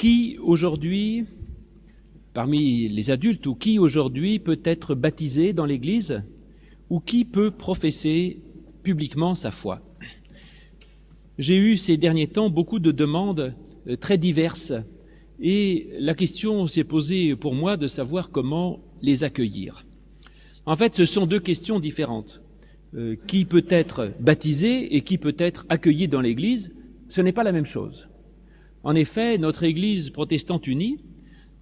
Qui aujourd'hui, parmi les adultes, ou qui aujourd'hui peut être baptisé dans l'Église, ou qui peut professer publiquement sa foi? J'ai eu ces derniers temps beaucoup de demandes très diverses et la question s'est posée pour moi de savoir comment les accueillir. En fait, ce sont deux questions différentes. Qui peut être baptisé et qui peut être accueilli dans l'Église, ce n'est pas la même chose. En effet, notre Église protestante unie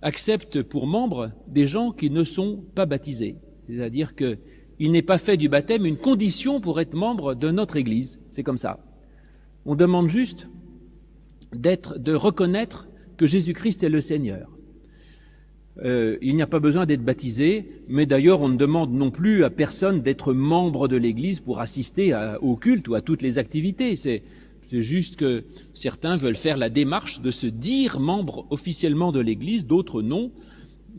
accepte pour membres des gens qui ne sont pas baptisés. C'est-à-dire qu'il n'est pas fait du baptême une condition pour être membre de notre Église. C'est comme ça. On demande juste de reconnaître que Jésus-Christ est le Seigneur. Il n'y a pas besoin d'être baptisé, mais d'ailleurs on ne demande non plus à personne d'être membre de l'Église pour assister au culte ou à toutes les activités. C'est juste que certains veulent faire la démarche de se dire membre officiellement de l'Église, d'autres non.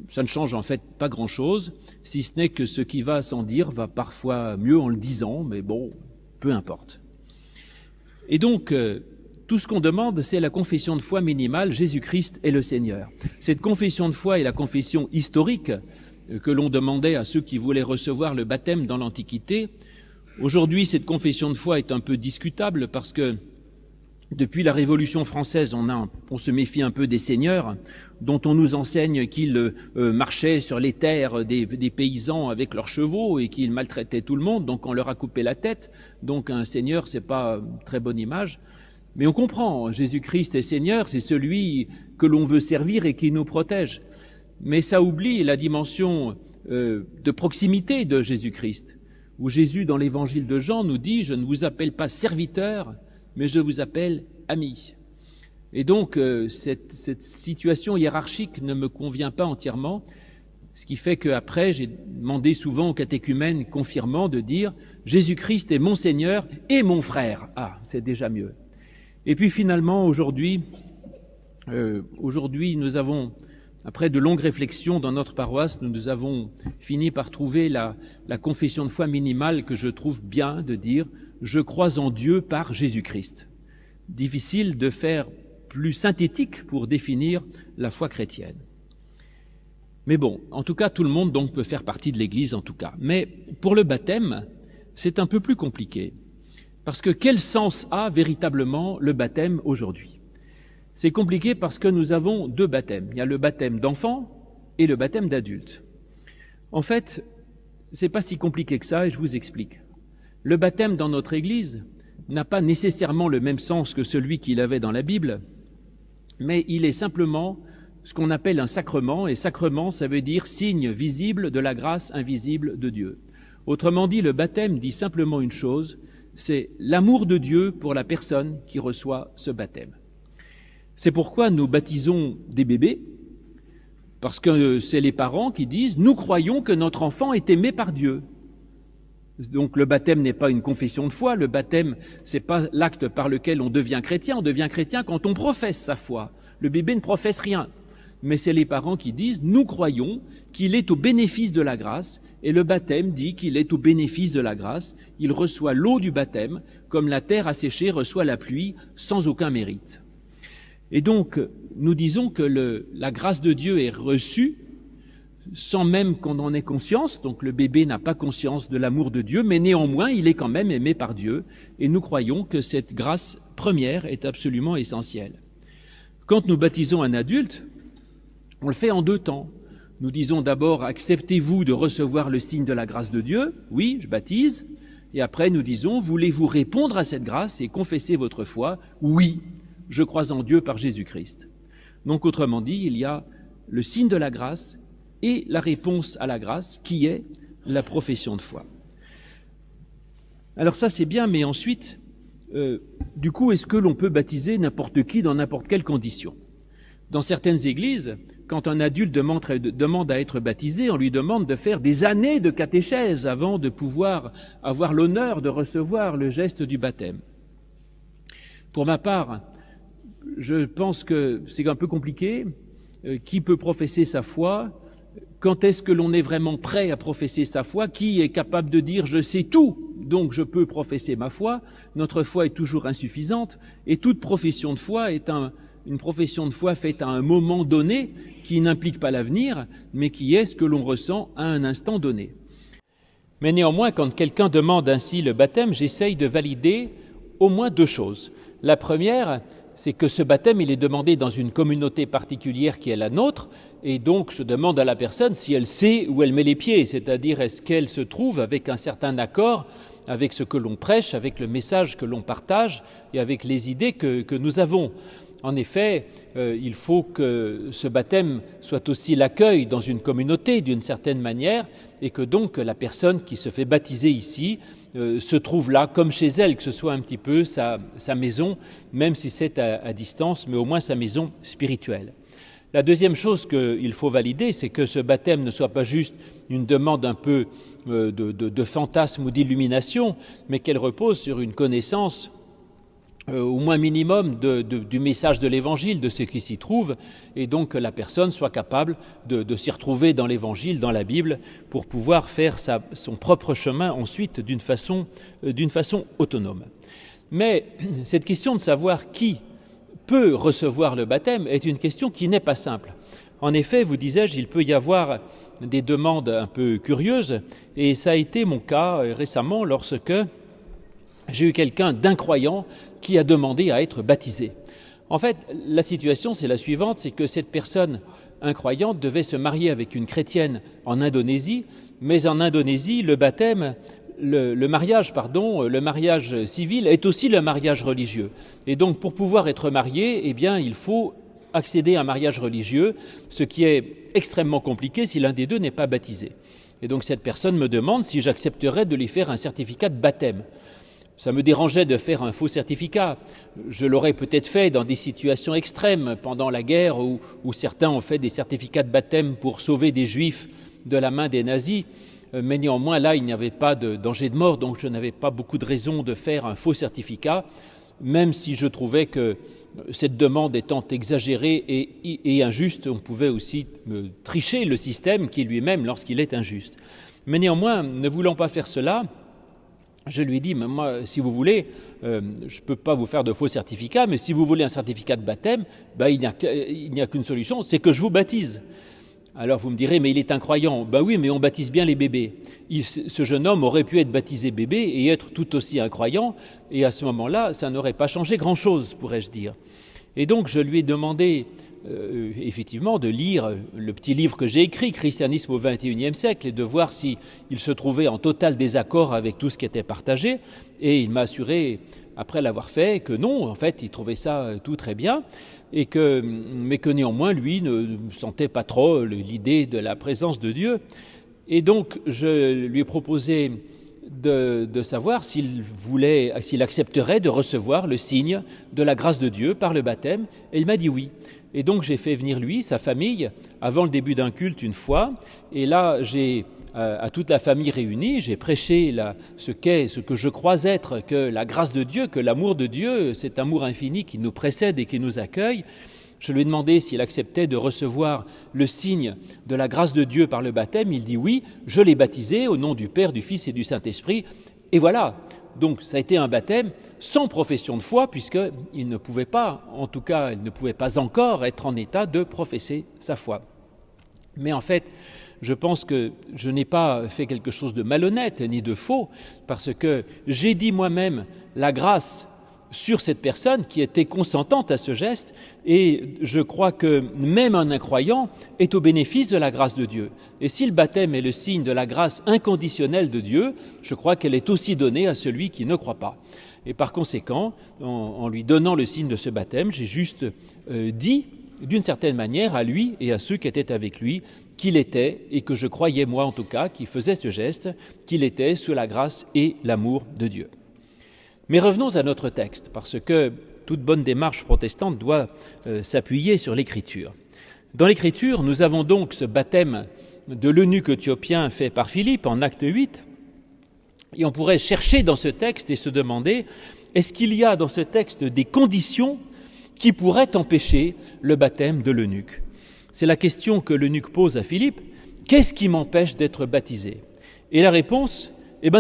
Ça ne change en fait pas grand-chose, si ce n'est que ce qui va sans dire va parfois mieux en le disant, mais bon, peu importe. Et donc, tout ce qu'on demande, c'est la confession de foi minimale, Jésus-Christ est le Seigneur. Cette confession de foi est la confession historique que l'on demandait à ceux qui voulaient recevoir le baptême dans l'Antiquité. Aujourd'hui, cette confession de foi est un peu discutable parce que depuis la Révolution française, on se méfie un peu des seigneurs, dont on nous enseigne qu'ils marchaient sur les terres des paysans avec leurs chevaux et qu'ils maltraitaient tout le monde, donc on leur a coupé la tête. Donc un seigneur, c'est pas une très bonne image. Mais on comprend, Jésus-Christ est Seigneur, c'est celui que l'on veut servir et qui nous protège. Mais ça oublie la dimension de proximité de Jésus-Christ, où Jésus, dans l'évangile de Jean, nous dit « Je ne vous appelle pas serviteur, mais je vous appelle ami ». Et donc, cette situation hiérarchique ne me convient pas entièrement, ce qui fait qu'après, j'ai demandé souvent aux catéchumènes confirmants de dire « Jésus-Christ est mon Seigneur et mon frère ». Ah, c'est déjà mieux. Et puis finalement, aujourd'hui, nous avons, après de longues réflexions dans notre paroisse, nous avons fini par trouver la confession de foi minimale que je trouve bien de dire « Je crois en Dieu par Jésus-Christ ». Difficile de faire plus synthétique pour définir la foi chrétienne. Mais bon, en tout cas, tout le monde donc peut faire partie de l'Église en tout cas. Mais pour le baptême, c'est un peu plus compliqué. Parce que quel sens a véritablement le baptême aujourd'hui? C'est compliqué parce que nous avons deux baptêmes. Il y a le baptême d'enfant et le baptême d'adulte. En fait, c'est pas si compliqué que ça et je vous explique. Le baptême dans notre Église n'a pas nécessairement le même sens que celui qu'il avait dans la Bible, mais il est simplement ce qu'on appelle un sacrement, et sacrement, ça veut dire signe visible de la grâce invisible de Dieu. Autrement dit, le baptême dit simplement une chose, c'est l'amour de Dieu pour la personne qui reçoit ce baptême. C'est pourquoi nous baptisons des bébés, parce que c'est les parents qui disent « Nous croyons que notre enfant est aimé par Dieu ». Donc le baptême n'est pas une confession de foi, le baptême c'est pas l'acte par lequel on devient chrétien quand on professe sa foi. Le bébé ne professe rien, mais c'est les parents qui disent « Nous croyons qu'il est au bénéfice de la grâce » et le baptême dit qu'il est au bénéfice de la grâce. Il reçoit l'eau du baptême comme la terre asséchée reçoit la pluie sans aucun mérite. Et donc nous disons que la grâce de Dieu est reçue sans même qu'on en ait conscience, donc le bébé n'a pas conscience de l'amour de Dieu, mais néanmoins il est quand même aimé par Dieu et nous croyons que cette grâce première est absolument essentielle. Quand nous baptisons un adulte, on le fait en deux temps. Nous disons d'abord « Acceptez-vous de recevoir le signe de la grâce de Dieu ?» Oui, je baptise. Et après nous disons « Voulez-vous répondre à cette grâce et confesser votre foi ?» Oui, je crois en Dieu par Jésus-Christ. Donc autrement dit, il y a le signe de la grâce et la réponse à la grâce qui est la profession de foi. Alors ça c'est bien, mais ensuite, du coup, est-ce que l'on peut baptiser n'importe qui dans n'importe quelle condition? Dans certaines églises, quand un adulte demande à être baptisé, on lui demande de faire des années de catéchèse avant de pouvoir avoir l'honneur de recevoir le geste du baptême. Pour ma part, je pense que c'est un peu compliqué. Qui peut professer sa foi? Quand est-ce que l'on est vraiment prêt à professer sa foi? Qui est capable de dire « je sais tout, donc je peux professer ma foi ». Notre foi est toujours insuffisante et toute profession de foi est une profession de foi faite à un moment donné qui n'implique pas l'avenir, mais qui est ce que l'on ressent à un instant donné. Mais néanmoins, quand quelqu'un demande ainsi le baptême, j'essaye de valider au moins deux choses. La première, c'est que ce baptême, il est demandé dans une communauté particulière qui est la nôtre, et donc je demande à la personne si elle sait où elle met les pieds, c'est-à-dire est-ce qu'elle se trouve avec un certain accord avec ce que l'on prêche, avec le message que l'on partage et avec les idées que nous avons. En effet, il faut que ce baptême soit aussi l'accueil dans une communauté d'une certaine manière et que donc la personne qui se fait baptiser ici se trouve là comme chez elle, que ce soit un petit peu sa maison, même si c'est à distance, mais au moins sa maison spirituelle. La deuxième chose qu'il faut valider, c'est que ce baptême ne soit pas juste une demande un peu de fantasme ou d'illumination, mais qu'elle repose sur une connaissance au moins minimum du message de l'Évangile, de ce qui s'y trouve, et donc que la personne soit capable de s'y retrouver dans l'Évangile, dans la Bible, pour pouvoir faire son propre chemin ensuite d'une façon autonome. Mais cette question de savoir qui peut recevoir le baptême est une question qui n'est pas simple. En effet, vous disais-je, il peut y avoir des demandes un peu curieuses, et ça a été mon cas récemment lorsque j'ai eu quelqu'un d'incroyant qui a demandé à être baptisé. En fait, la situation, c'est la suivante, c'est que cette personne incroyante devait se marier avec une chrétienne en Indonésie, mais en Indonésie, le mariage civil est aussi le mariage religieux. Et donc, pour pouvoir être marié, eh bien, il faut accéder à un mariage religieux, ce qui est extrêmement compliqué si l'un des deux n'est pas baptisé. Et donc, cette personne me demande si j'accepterais de lui faire un certificat de baptême. Ça me dérangeait de faire un faux certificat. Je l'aurais peut-être fait dans des situations extrêmes, pendant la guerre, où certains ont fait des certificats de baptême pour sauver des Juifs de la main des nazis. Mais néanmoins, là, il n'y avait pas de danger de mort, donc je n'avais pas beaucoup de raisons de faire un faux certificat, même si je trouvais que cette demande étant exagérée et injuste, on pouvait aussi tricher le système qui lui-même, lorsqu'il est injuste. Mais néanmoins, ne voulant pas faire cela, je lui ai dit, mais moi, si vous voulez, je ne peux pas vous faire de faux certificats, mais si vous voulez un certificat de baptême, il n'y a qu'une solution, c'est que je vous baptise. Alors vous me direz, mais il est incroyant. Oui, mais on baptise bien les bébés. Ce jeune homme aurait pu être baptisé bébé et être tout aussi incroyant, et à ce moment-là, ça n'aurait pas changé grand-chose, pourrais-je dire. Et donc je lui ai demandé effectivement de lire le petit livre que j'ai écrit, Christianisme au XXIe siècle, et de voir s'il se trouvait en total désaccord avec tout ce qui était partagé. Et il m'a assuré, après l'avoir fait, que non, en fait, il trouvait ça tout très bien, mais que néanmoins, lui, ne sentait pas trop l'idée de la présence de Dieu. Et donc, je lui ai proposé de savoir s'il accepterait de recevoir le signe de la grâce de Dieu par le baptême, et il m'a dit oui. Et donc j'ai fait venir lui, sa famille, avant le début d'un culte une fois, et là j'ai, à toute la famille réunie, j'ai prêché ce que je crois être, que la grâce de Dieu, que l'amour de Dieu, cet amour infini qui nous précède et qui nous accueille. Je lui ai demandé s'il acceptait de recevoir le signe de la grâce de Dieu par le baptême. Il dit oui, je l'ai baptisé au nom du Père, du Fils et du Saint-Esprit. Et voilà, donc ça a été un baptême sans profession de foi, puisqu'il ne pouvait pas, en tout cas, il ne pouvait pas encore être en état de professer sa foi. Mais en fait, je pense que je n'ai pas fait quelque chose de malhonnête ni de faux, parce que j'ai dit moi-même la grâce sur cette personne qui était consentante à ce geste, et je crois que même un incroyant est au bénéfice de la grâce de Dieu. Et si le baptême est le signe de la grâce inconditionnelle de Dieu, je crois qu'elle est aussi donnée à celui qui ne croit pas. Et par conséquent, en lui donnant le signe de ce baptême, j'ai juste dit, d'une certaine manière, à lui et à ceux qui étaient avec lui, qu'il était, et que je croyais, moi en tout cas, qui faisait ce geste, qu'il était sous la grâce et l'amour de Dieu. Mais revenons à notre texte, parce que toute bonne démarche protestante doit s'appuyer sur l'Écriture. Dans l'Écriture, nous avons donc ce baptême de l'eunuque éthiopien fait par Philippe en Acte 8, et on pourrait chercher dans ce texte et se demander, est-ce qu'il y a dans ce texte des conditions qui pourraient empêcher le baptême de l'eunuque ? C'est la question que l'eunuque pose à Philippe, qu'est-ce qui m'empêche d'être baptisé ? Et la réponse,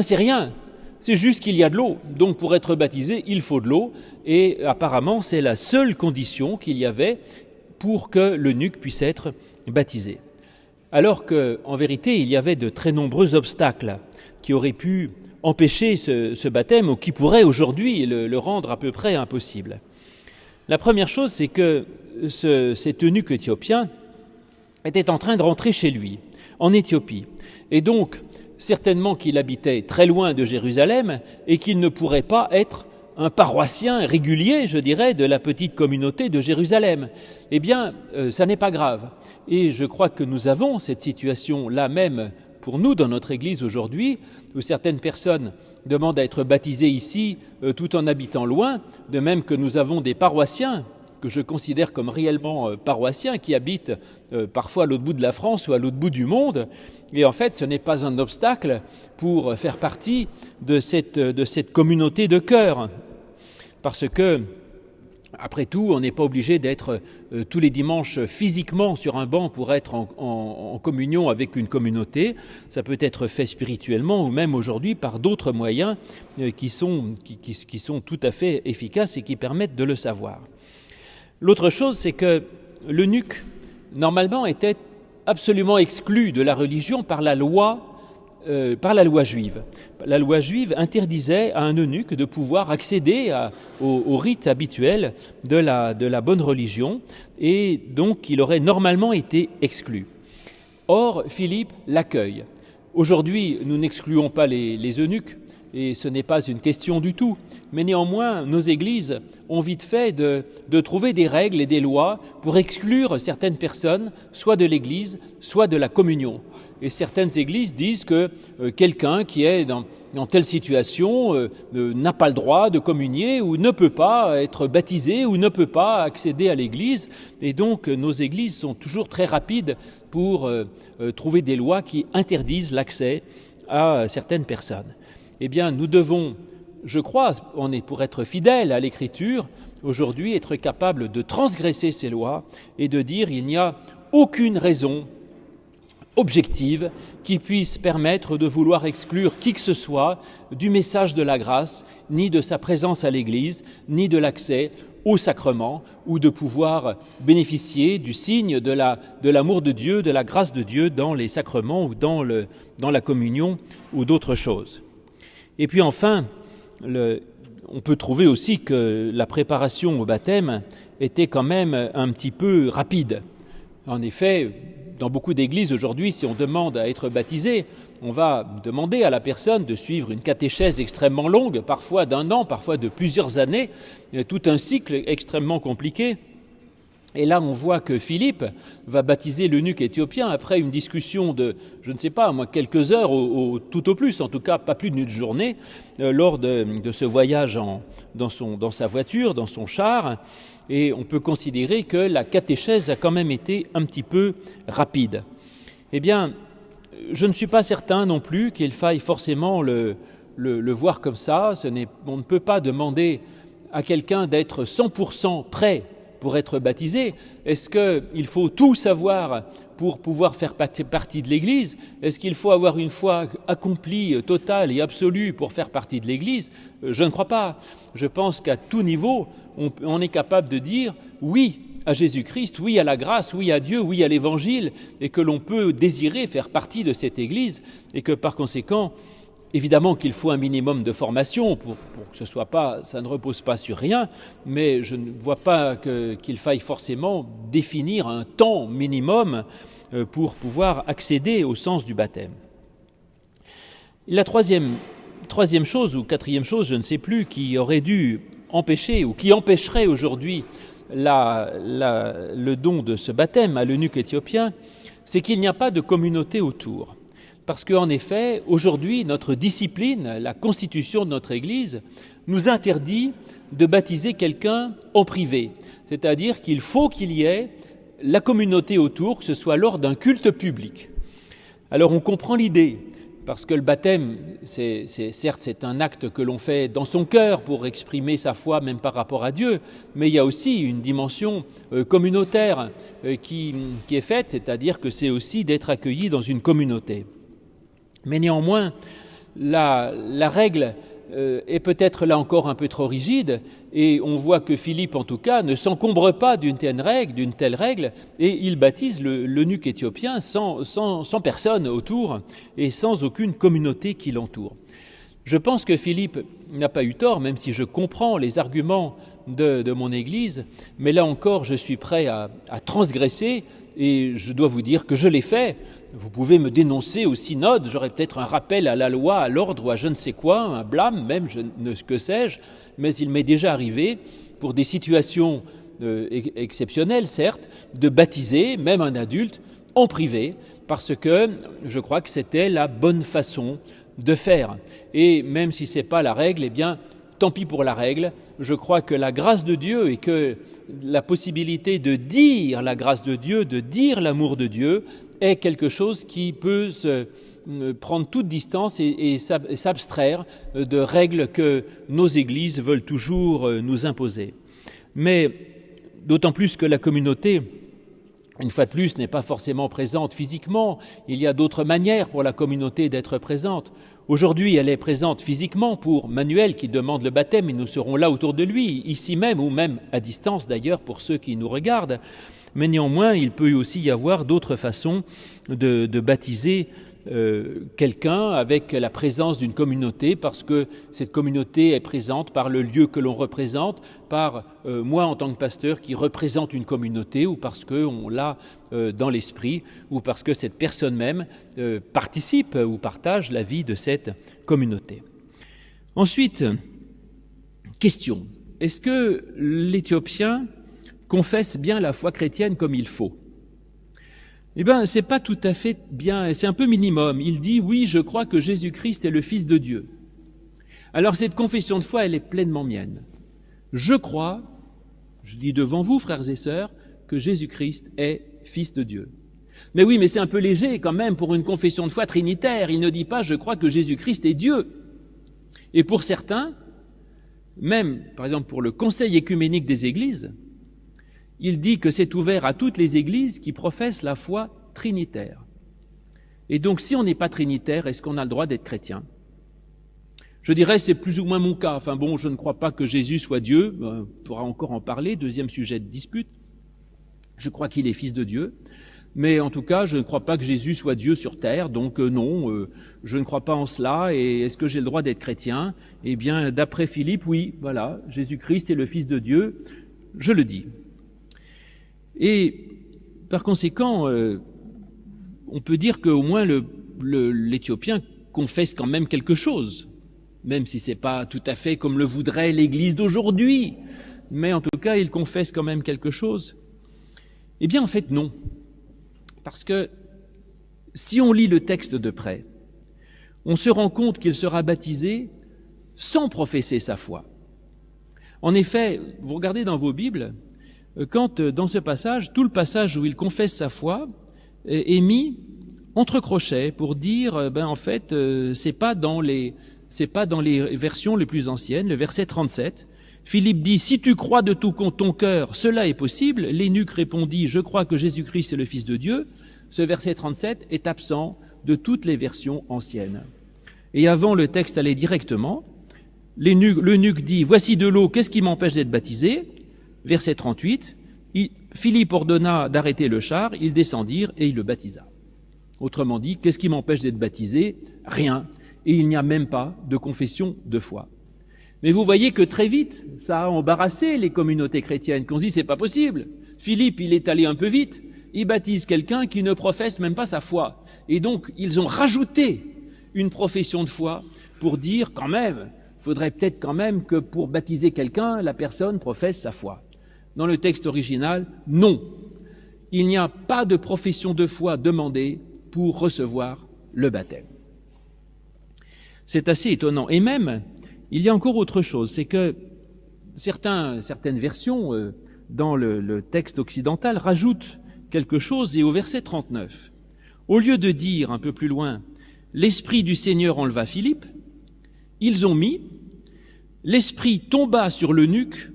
c'est rien. C'est juste qu'il y a de l'eau. Donc pour être baptisé, il faut de l'eau. Et apparemment, c'est la seule condition qu'il y avait pour que l'eunuque puisse être baptisé. Alors qu'en vérité, il y avait de très nombreux obstacles qui auraient pu empêcher ce baptême ou qui pourraient aujourd'hui le rendre à peu près impossible. La première chose, c'est que cet eunuque éthiopien était en train de rentrer chez lui, en Éthiopie. Et donc, certainement qu'il habitait très loin de Jérusalem et qu'il ne pourrait pas être un paroissien régulier, je dirais, de la petite communauté de Jérusalem. Eh bien, ça n'est pas grave. Et je crois que nous avons cette situation-là même pour nous dans notre Église aujourd'hui, où certaines personnes demandent à être baptisées ici tout en habitant loin, de même que nous avons des paroissiens que je considère comme réellement paroissiens, qui habitent parfois à l'autre bout de la France ou à l'autre bout du monde. Et en fait, ce n'est pas un obstacle pour faire partie de cette communauté de cœur. Parce que, après tout, on n'est pas obligé d'être tous les dimanches physiquement sur un banc pour être en communion avec une communauté. Ça peut être fait spirituellement ou même aujourd'hui par d'autres moyens qui sont tout à fait efficaces et qui permettent de le savoir. L'autre chose, c'est que l'eunuque, normalement, était absolument exclu de la religion par la loi juive. La loi juive interdisait à un eunuque de pouvoir accéder au rite habituel de la bonne religion, et donc il aurait normalement été exclu. Or, Philippe l'accueille. Aujourd'hui, nous n'excluons pas les eunuques, et ce n'est pas une question du tout. Mais néanmoins, nos églises ont vite fait de trouver des règles et des lois pour exclure certaines personnes, soit de l'église, soit de la communion. Et certaines églises disent que quelqu'un qui est dans telle situation n'a pas le droit de communier ou ne peut pas être baptisé ou ne peut pas accéder à l'église. Et donc nos églises sont toujours très rapides pour trouver des lois qui interdisent l'accès à certaines personnes. Eh bien, nous devons, je crois, pour être fidèles à l'Écriture, aujourd'hui être capables de transgresser ces lois et de dire il n'y a aucune raison objective qui puisse permettre de vouloir exclure qui que ce soit du message de la grâce, ni de sa présence à l'Église, ni de l'accès au sacrement, ou de pouvoir bénéficier du signe de l'amour de Dieu, de la grâce de Dieu dans les sacrements ou dans la communion ou d'autres choses. Et puis enfin, on peut trouver aussi que la préparation au baptême était quand même un petit peu rapide. En effet, dans beaucoup d'églises aujourd'hui, si on demande à être baptisé, on va demander à la personne de suivre une catéchèse extrêmement longue, parfois d'1 an, parfois de plusieurs années, tout un cycle extrêmement compliqué. Et là, on voit que Philippe va baptiser l'eunuque éthiopien après une discussion de, je ne sais pas, quelques heures, tout au plus, en tout cas pas plus d'une journée, lors de ce voyage dans sa voiture, dans son char. Et on peut considérer que la catéchèse a quand même été un petit peu rapide. Eh bien, je ne suis pas certain non plus qu'il faille forcément le voir comme ça. On ne peut pas demander à quelqu'un d'être 100% prêt pour être baptisé. Est-ce qu'il faut tout savoir pour pouvoir faire partie de l'Église? Est-ce qu'il faut avoir une foi accomplie, totale et absolue pour faire partie de l'Église? Je ne crois pas. Je pense qu'à tout niveau, on est capable de dire oui à Jésus-Christ, oui à la grâce, oui à Dieu, oui à l'Évangile, et que l'on peut désirer faire partie de cette Église, et que par conséquent, évidemment qu'il faut un minimum de formation pour que ce soit pas, ça ne repose pas sur rien, mais je ne vois pas qu'il faille forcément définir un temps minimum pour pouvoir accéder au sens du baptême. La troisième chose ou quatrième chose, je ne sais plus, qui aurait dû empêcher ou qui empêcherait aujourd'hui le don de ce baptême à l'eunuque éthiopien, c'est qu'il n'y a pas de communauté autour. Parce qu'en effet, aujourd'hui, notre discipline, la constitution de notre Église, nous interdit de baptiser quelqu'un en privé. C'est-à-dire qu'il faut qu'il y ait la communauté autour, que ce soit lors d'un culte public. Alors on comprend l'idée, parce que le baptême, certes, c'est un acte que l'on fait dans son cœur pour exprimer sa foi, même par rapport à Dieu, mais il y a aussi une dimension communautaire qui est faite, c'est-à-dire que c'est aussi d'être accueilli dans une communauté. Mais néanmoins, la règle est peut-être là encore un peu trop rigide, et on voit que Philippe, en tout cas, ne s'encombre pas d'une telle règle, et il baptise l'eunuque éthiopien sans personne autour et sans aucune communauté qui l'entoure. Je pense que Philippe n'a pas eu tort, même si je comprends les arguments de mon Église, mais là encore, je suis prêt à transgresser, et je dois vous dire que je l'ai fait. Vous pouvez me dénoncer au synode, j'aurais peut-être un rappel à la loi, à l'ordre ou à je ne sais quoi, un blâme même, que sais-je, mais il m'est déjà arrivé, pour des situations exceptionnelles certes, de baptiser même un adulte en privé, parce que je crois que c'était la bonne façon de faire. Et même si ce n'est pas la règle, eh bien, tant pis pour la règle. Je crois que la grâce de Dieu et que la possibilité de dire la grâce de Dieu, de dire l'amour de Dieu, est quelque chose qui peut prendre toute distance et s'abstraire de règles que nos églises veulent toujours nous imposer. Mais d'autant plus que la communauté, une fois de plus, n'est pas forcément présente physiquement. Il y a d'autres manières pour la communauté d'être présente. Aujourd'hui, elle est présente physiquement pour Manuel qui demande le baptême, et nous serons là autour de lui, ici même ou même à distance d'ailleurs pour ceux qui nous regardent. Mais néanmoins, il peut aussi y avoir d'autres façons de baptiser quelqu'un avec la présence d'une communauté, parce que cette communauté est présente par le lieu que l'on représente, par moi en tant que pasteur qui représente une communauté, ou parce qu'on l'a dans l'esprit, ou parce que cette personne même participe ou partage la vie de cette communauté. Ensuite, question, est-ce que l'Éthiopien confesse bien la foi chrétienne comme il faut ? Eh bien, c'est pas tout à fait bien, c'est un peu minimum. Il dit, oui, je crois que Jésus-Christ est le Fils de Dieu. Alors, cette confession de foi, elle est pleinement mienne. Je crois, je dis devant vous, frères et sœurs, que Jésus-Christ est Fils de Dieu. Mais oui, mais c'est un peu léger quand même pour une confession de foi trinitaire. Il ne dit pas, je crois que Jésus-Christ est Dieu. Et pour certains, même, par exemple, pour le Conseil écuménique des Églises, il dit que c'est ouvert à toutes les églises qui professent la foi trinitaire. Et donc, si on n'est pas trinitaire, est-ce qu'on a le droit d'être chrétien ? Je dirais, c'est plus ou moins mon cas. Enfin bon, je ne crois pas que Jésus soit Dieu. On pourra encore en parler, deuxième sujet de dispute. Je crois qu'il est Fils de Dieu. Mais en tout cas, je ne crois pas que Jésus soit Dieu sur terre. Donc non, je ne crois pas en cela. Et est-ce que j'ai le droit d'être chrétien ? Eh bien, d'après Philippe, oui, voilà, Jésus-Christ est le Fils de Dieu. Je le dis. Et par conséquent, on peut dire qu'au moins l'Éthiopien confesse quand même quelque chose, même si ce n'est pas tout à fait comme le voudrait l'Église d'aujourd'hui, mais en tout cas, il confesse quand même quelque chose. Eh bien, en fait, non. Parce que si on lit le texte de près, on se rend compte qu'il sera baptisé sans professer sa foi. En effet, vous regardez dans vos Bibles, quand dans ce passage, tout le passage où il confesse sa foi est mis entre crochets pour dire, en fait, c'est pas dans les versions les plus anciennes. Le verset 37, Philippe dit, si tu crois de tout ton cœur, cela est possible. L'eunuque répondit, je crois que Jésus-Christ est le Fils de Dieu. Ce verset 37 est absent de toutes les versions anciennes. Et avant, le texte allait directement. L'eunuque dit, voici de l'eau, qu'est-ce qui m'empêche d'être baptisé ? Verset 38, Philippe ordonna d'arrêter le char, ils descendirent et il le baptisa. Autrement dit, qu'est-ce qui m'empêche d'être baptisé ? Rien. Et il n'y a même pas de confession de foi. Mais vous voyez que très vite, ça a embarrassé les communautés chrétiennes, qu'on se dit, c'est pas possible. Philippe, il est allé un peu vite, il baptise quelqu'un qui ne professe même pas sa foi. Et donc, ils ont rajouté une profession de foi pour dire, quand même, il faudrait peut-être quand même que pour baptiser quelqu'un, la personne professe sa foi. Dans le texte original, non. Il n'y a pas de profession de foi demandée pour recevoir le baptême. C'est assez étonnant. Et même, il y a encore autre chose, c'est que certaines versions dans le texte occidental rajoutent quelque chose, et au verset 39, au lieu de dire un peu plus loin, l'Esprit du Seigneur enleva Philippe, ils ont mis, l'Esprit tomba sur l'eunuque,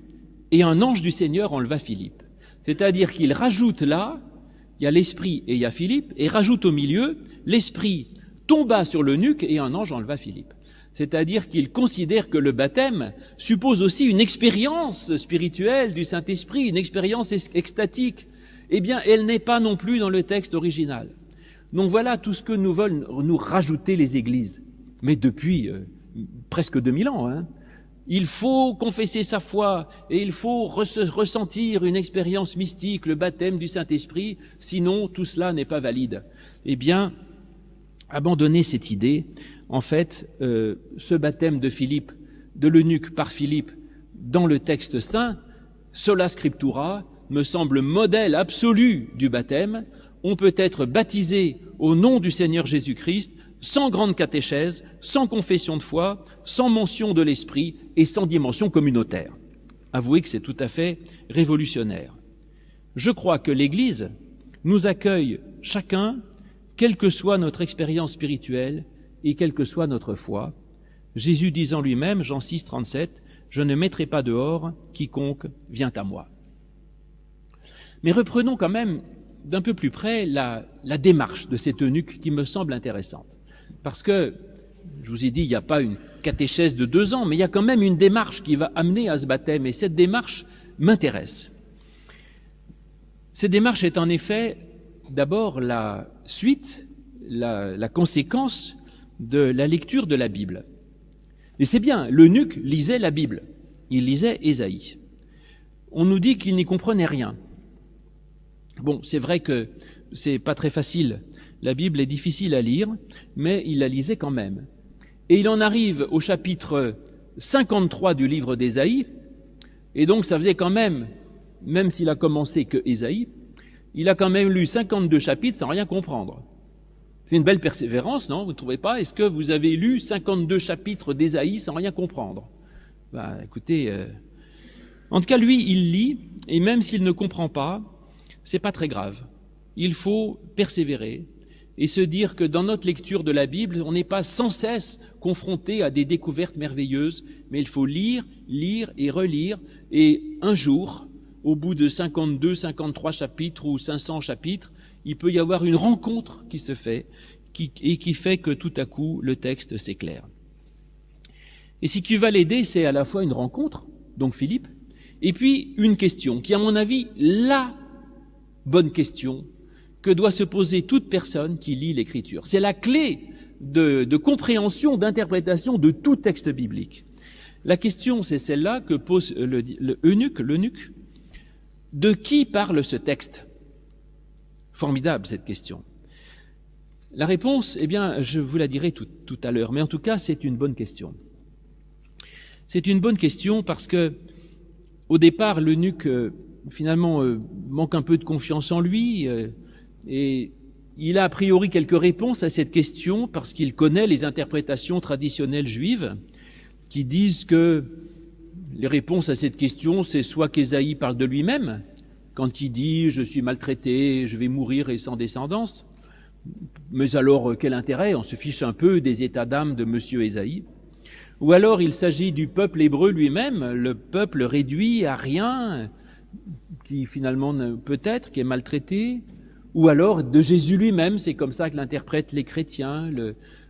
et un ange du Seigneur enleva Philippe. C'est-à-dire qu'il rajoute là, il y a l'Esprit et il y a Philippe, et rajoute au milieu, l'Esprit tomba sur l'eunuque et un ange enleva Philippe. C'est-à-dire qu'il considère que le baptême suppose aussi une expérience spirituelle du Saint-Esprit, une expérience extatique. Eh bien, elle n'est pas non plus dans le texte original. Donc voilà tout ce que nous veulent nous rajouter les églises. Mais depuis presque 2000 ans, hein. Il faut confesser sa foi et il faut ressentir une expérience mystique, le baptême du Saint-Esprit, sinon tout cela n'est pas valide. Eh bien, abandonner cette idée. En fait, ce baptême de Philippe, de l'eunuque par Philippe, dans le texte saint, sola scriptura, me semble modèle absolu du baptême. On peut être baptisé au nom du Seigneur Jésus-Christ, sans grande catéchèse, sans confession de foi, sans mention de l'esprit et sans dimension communautaire. Avouez que c'est tout à fait révolutionnaire. Je crois que l'Église nous accueille chacun, quelle que soit notre expérience spirituelle et quelle que soit notre foi. Jésus disant lui-même, Jean 6, 37, « Je ne mettrai pas dehors quiconque vient à moi ». Mais reprenons quand même d'un peu plus près la démarche de cet eunuque qui me semble intéressante. Parce que, je vous ai dit, il n'y a pas une catéchèse de 2 ans, mais il y a quand même une démarche qui va amener à ce baptême, et cette démarche m'intéresse. Cette démarche est en effet d'abord la suite, la conséquence de la lecture de la Bible. Et c'est bien, l'eunuque lisait la Bible, il lisait Ésaïe. On nous dit qu'il n'y comprenait rien. Bon, c'est vrai que c'est pas très facile. La Bible est difficile à lire, mais il la lisait quand même. Et il en arrive au chapitre 53 du livre d'Ésaïe, et donc ça faisait quand même s'il a commencé que Ésaïe, il a quand même lu 52 chapitres sans rien comprendre. C'est une belle persévérance, non? Vous ne trouvez pas? Est-ce que vous avez lu 52 chapitres d'Ésaïe sans rien comprendre? Écoutez, en tout cas, lui, il lit, et même s'il ne comprend pas, c'est pas très grave. Il faut persévérer et se dire que dans notre lecture de la Bible, on n'est pas sans cesse confronté à des découvertes merveilleuses, mais il faut lire, lire et relire, et un jour, au bout de 52, 53 chapitres ou 500 chapitres, il peut y avoir une rencontre qui se fait et qui fait que tout à coup, le texte s'éclaire. Et ce qui va l'aider, c'est à la fois une rencontre, donc Philippe, et puis une question, qui à mon avis, la bonne question que doit se poser toute personne qui lit l'Écriture. C'est la clé de compréhension, d'interprétation de tout texte biblique. La question, c'est celle-là que pose l'eunuque. De qui parle ce texte? Formidable, cette question. La réponse, eh bien, je vous la dirai tout à l'heure, mais en tout cas, c'est une bonne question. C'est une bonne question parce que, au départ, l'eunuque, finalement, manque un peu de confiance en lui, et il a a priori quelques réponses à cette question parce qu'il connaît les interprétations traditionnelles juives qui disent que les réponses à cette question, c'est soit qu'Ésaïe parle de lui-même, quand il dit « je suis maltraité, je vais mourir et sans descendance », mais alors quel intérêt? On se fiche un peu des états d'âme de monsieur Ésaïe. Ou alors il s'agit du peuple hébreu lui-même, le peuple réduit à rien, qui finalement peut-être, qui est maltraité, ou alors de Jésus lui-même, c'est comme ça que l'interprètent les chrétiens,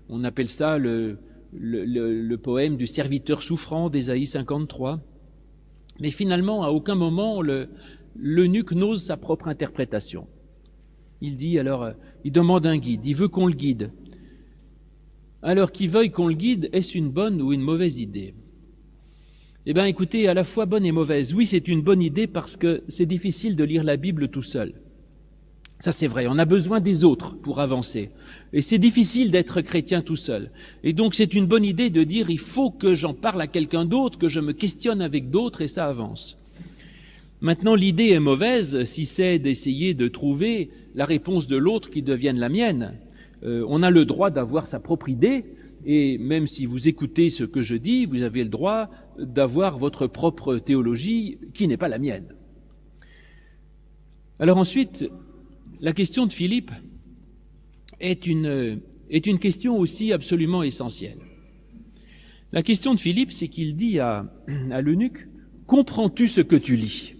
on appelle ça le poème du serviteur souffrant d'Ésaïe 53. Mais finalement, à aucun moment, l'eunuque n'ose sa propre interprétation. Il dit alors, il demande un guide, il veut qu'on le guide. Alors qu'il veuille qu'on le guide, est-ce une bonne ou une mauvaise idée? Eh bien, écoutez, à la fois bonne et mauvaise. Oui, c'est une bonne idée parce que c'est difficile de lire la Bible tout seul. Ça, c'est vrai. On a besoin des autres pour avancer. Et c'est difficile d'être chrétien tout seul. Et donc, c'est une bonne idée de dire, il faut que j'en parle à quelqu'un d'autre, que je me questionne avec d'autres, et ça avance. Maintenant, l'idée est mauvaise si c'est d'essayer de trouver la réponse de l'autre qui devienne la mienne. On a le droit d'avoir sa propre idée, et même si vous écoutez ce que je dis, vous avez le droit d'avoir votre propre théologie qui n'est pas la mienne. Alors ensuite, la question de Philippe est une question aussi absolument essentielle. La question de Philippe, c'est qu'il dit à l'eunuque, « Comprends-tu ce que tu lis ?»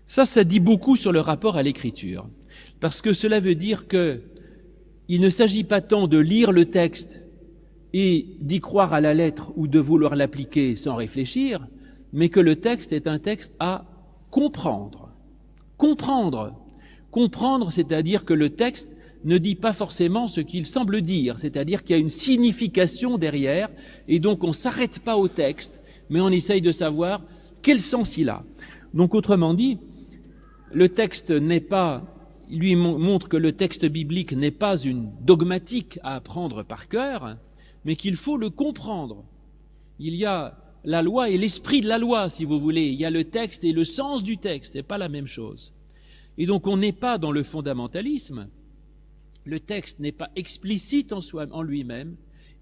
Ça dit beaucoup sur le rapport à l'écriture, parce que cela veut dire que il ne s'agit pas tant de lire le texte et d'y croire à la lettre ou de vouloir l'appliquer sans réfléchir, mais que le texte est un texte à comprendre. Comprendre. Comprendre, c'est-à-dire que le texte ne dit pas forcément ce qu'il semble dire, c'est-à-dire qu'il y a une signification derrière, et donc on ne s'arrête pas au texte, mais on essaye de savoir quel sens il a. Donc autrement dit, le texte n'est pas, il lui montre que le texte biblique n'est pas une dogmatique à apprendre par cœur, mais qu'il faut le comprendre. Il y a la loi et l'esprit de la loi, si vous voulez. Il y a le texte et le sens du texte, c'est pas la même chose. Et donc on n'est pas dans le fondamentalisme. Le texte n'est pas explicite en lui-même.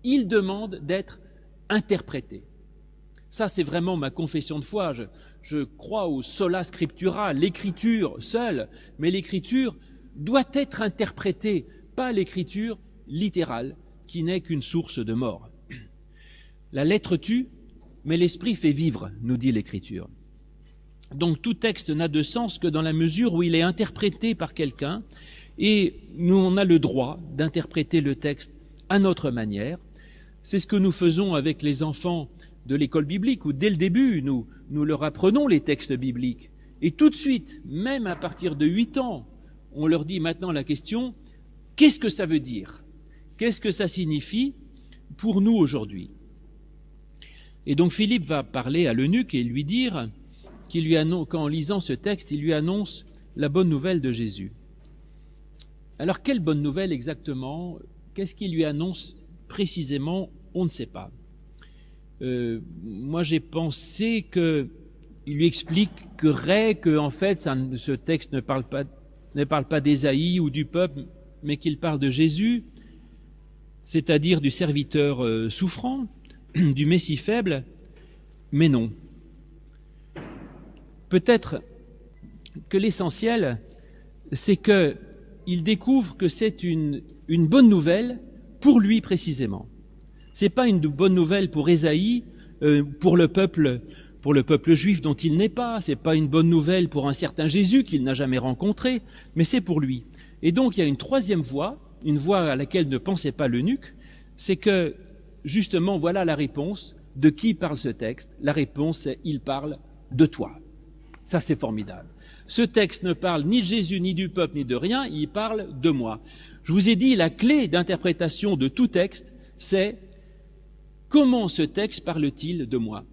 Il demande d'être interprété. Ça, c'est vraiment ma confession de foi. Je crois au sola scriptura, l'écriture seule, mais l'écriture doit être interprétée, pas l'écriture littérale, qui n'est qu'une source de mort. La lettre tue, mais l'esprit fait vivre, nous dit l'écriture. Donc tout texte n'a de sens que dans la mesure où il est interprété par quelqu'un, et nous on a le droit d'interpréter le texte à notre manière. C'est ce que nous faisons avec les enfants de l'école biblique, où dès le début, nous leur apprenons les textes bibliques. Et tout de suite, même à partir de 8 ans, on leur dit maintenant la question, qu'est-ce que ça veut dire? Qu'est-ce que ça signifie pour nous aujourd'hui? Et donc Philippe va parler à l'eunuque et lui dire qu'en lisant ce texte, il lui annonce la bonne nouvelle de Jésus. Alors quelle bonne nouvelle exactement? Qu'est-ce qu'il lui annonce précisément? On ne sait pas. Moi j'ai pensé qu'il lui expliquerait que en fait ce texte ne parle pas d'Ésaïe ou du peuple, mais qu'il parle de Jésus, c'est-à-dire du serviteur souffrant, du Messie faible, mais non. Peut-être que l'essentiel, c'est qu'il découvre que c'est une bonne nouvelle pour lui précisément. C'est pas une bonne nouvelle pour Ésaïe, pour le peuple juif dont il n'est pas. C'est pas une bonne nouvelle pour un certain Jésus qu'il n'a jamais rencontré, mais c'est pour lui. Et donc il y a une troisième voie, une voie à laquelle ne pensait pas l'eunuque, c'est que justement voilà la réponse. De qui parle ce texte? La réponse c'est il parle de toi. Ça c'est formidable. Ce texte ne parle ni de Jésus, ni du peuple, ni de rien, il parle de moi. Je vous ai dit, la clé d'interprétation de tout texte, c'est comment ce texte parle-t-il de moi?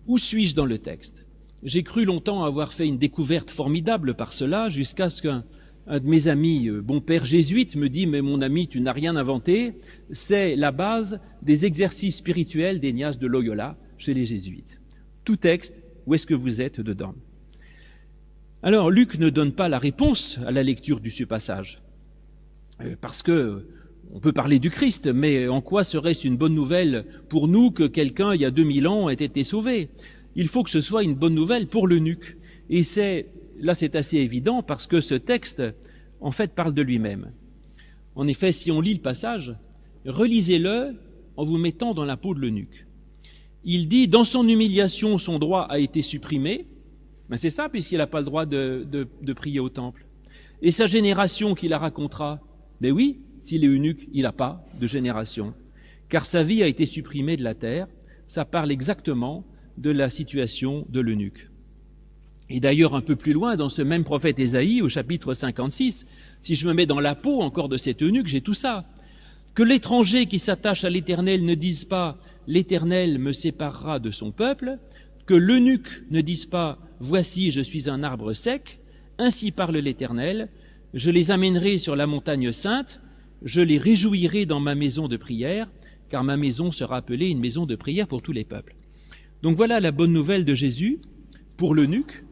Où suis-je dans le texte? J'ai cru longtemps avoir fait une découverte formidable par cela, jusqu'à ce qu'un de mes amis, bon père jésuite, me dit « Mais mon ami, tu n'as rien inventé, c'est la base des exercices spirituels d'Ignace de Loyola chez les jésuites. Tout texte, où est-ce que vous êtes dedans ?» Alors, Luc ne donne pas la réponse à la lecture de ce passage, parce que on peut parler du Christ, mais en quoi serait-ce une bonne nouvelle pour nous que quelqu'un, il y a 2000 ans, ait été sauvé? Il faut que ce soit une bonne nouvelle pour l'eunuque. Et là, c'est assez évident, parce que ce texte, en fait, parle de lui-même. En effet, si on lit le passage, relisez-le en vous mettant dans la peau de l'eunuque. Il dit, dans son humiliation, son droit a été supprimé. Ben c'est ça, puisqu'il n'a pas le droit de prier au temple. Et sa génération qui la racontera? Ben oui, s'il est eunuque, il n'a pas de génération. Car sa vie a été supprimée de la terre. Ça parle exactement de la situation de l'eunuque. Et d'ailleurs, un peu plus loin, dans ce même prophète Ésaïe, au chapitre 56, si je me mets dans la peau encore de cet eunuque, j'ai tout ça. Que l'étranger qui s'attache à l'Éternel ne dise pas « l'Éternel me séparera de son peuple », que l'eunuque ne dise pas « voici, je suis un arbre sec », ainsi parle l'Éternel, je les amènerai sur la montagne sainte, je les réjouirai dans ma maison de prière, car ma maison sera appelée une maison de prière pour tous les peuples. Donc voilà la bonne nouvelle de Jésus pour l'eunuque,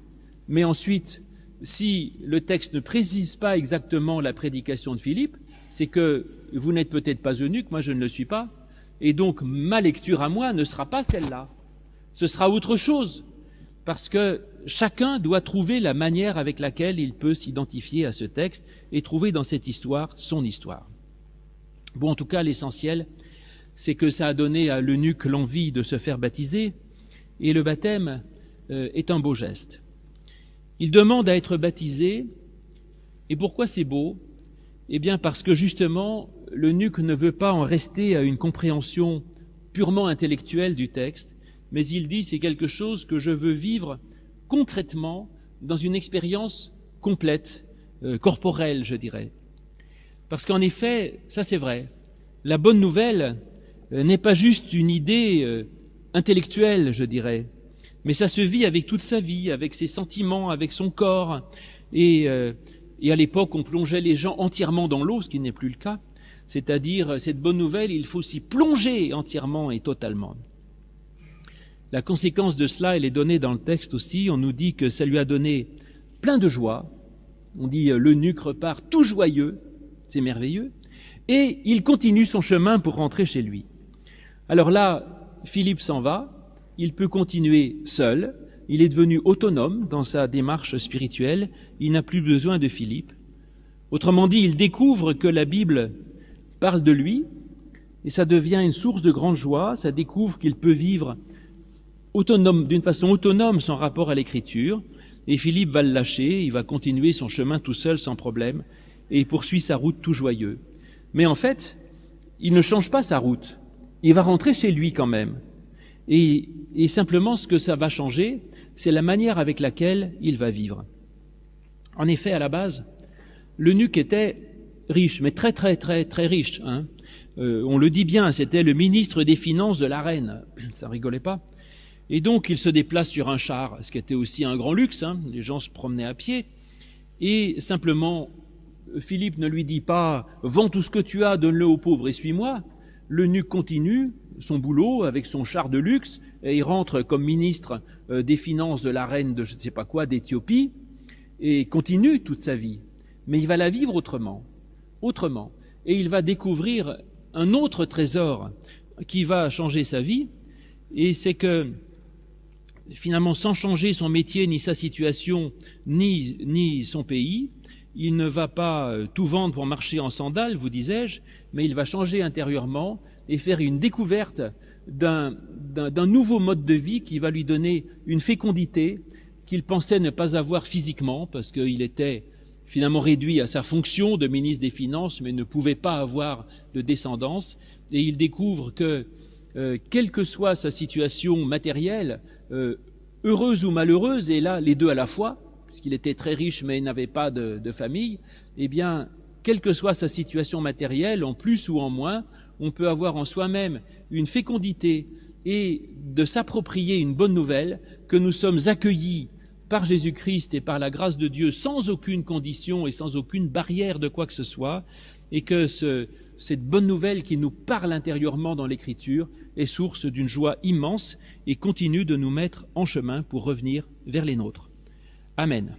mais ensuite, si le texte ne précise pas exactement la prédication de Philippe, c'est que vous n'êtes peut-être pas eunuque, moi je ne le suis pas, et donc ma lecture à moi ne sera pas celle-là. Ce sera autre chose, parce que chacun doit trouver la manière avec laquelle il peut s'identifier à ce texte et trouver dans cette histoire son histoire. Bon, en tout cas, l'essentiel, c'est que ça a donné à l'eunuque l'envie de se faire baptiser, et le baptême est un beau geste. Il demande à être baptisé, et pourquoi c'est beau? Eh bien parce que justement, l'eunuque ne veut pas en rester à une compréhension purement intellectuelle du texte, mais il dit c'est quelque chose que je veux vivre concrètement dans une expérience complète, corporelle, je dirais. Parce qu'en effet, ça c'est vrai, la bonne nouvelle n'est pas juste une idée intellectuelle, je dirais, mais ça se vit avec toute sa vie, avec ses sentiments, avec son corps. Et à l'époque, on plongeait les gens entièrement dans l'eau, ce qui n'est plus le cas. C'est-à-dire, cette bonne nouvelle, il faut s'y plonger entièrement et totalement. La conséquence de cela, elle est donnée dans le texte aussi. On nous dit que ça lui a donné plein de joie. On dit l'eunuque repart tout joyeux, c'est merveilleux. Et il continue son chemin pour rentrer chez lui. Alors là, Philippe s'en va. Il peut continuer seul, il est devenu autonome dans sa démarche spirituelle, il n'a plus besoin de Philippe. Autrement dit, il découvre que la Bible parle de lui, et ça devient une source de grande joie, ça découvre qu'il peut vivre autonome, d'une façon autonome son rapport à l'écriture, et Philippe va le lâcher, il va continuer son chemin tout seul sans problème, et il poursuit sa route tout joyeux. Mais en fait, il ne change pas sa route, il va rentrer chez lui quand même. Et simplement, ce que ça va changer, c'est la manière avec laquelle il va vivre. En effet, à la base, l'eunuque était riche, mais très très très très riche. On le dit bien, c'était le ministre des Finances de la reine. Ça rigolait pas. Et donc, il se déplace sur un char, ce qui était aussi un grand luxe. Les gens se promenaient à pied. Et simplement, Philippe ne lui dit pas « Vends tout ce que tu as, donne-le aux pauvres et suis-moi ». L'eunuque continue son boulot avec son char de luxe et il rentre comme ministre des Finances de la reine de je ne sais pas quoi d'Éthiopie et continue toute sa vie. Mais il va la vivre autrement. Et il va découvrir un autre trésor qui va changer sa vie, et c'est que finalement, sans changer son métier, ni sa situation, ni son pays, il ne va pas tout vendre pour marcher en sandales, vous disais-je, mais il va changer intérieurement et faire une découverte d'un nouveau mode de vie qui va lui donner une fécondité qu'il pensait ne pas avoir physiquement, parce qu'il était finalement réduit à sa fonction de ministre des Finances, mais ne pouvait pas avoir de descendance. Et il découvre que, quelle que soit sa situation matérielle, heureuse ou malheureuse, et là, les deux à la fois, puisqu'il était très riche mais il n'avait pas de famille, eh bien, quelle que soit sa situation matérielle, en plus ou en moins, on peut avoir en soi-même une fécondité et de s'approprier une bonne nouvelle que nous sommes accueillis par Jésus-Christ et par la grâce de Dieu sans aucune condition et sans aucune barrière de quoi que ce soit, et que cette bonne nouvelle qui nous parle intérieurement dans l'Écriture est source d'une joie immense et continue de nous mettre en chemin pour revenir vers les nôtres. Amen.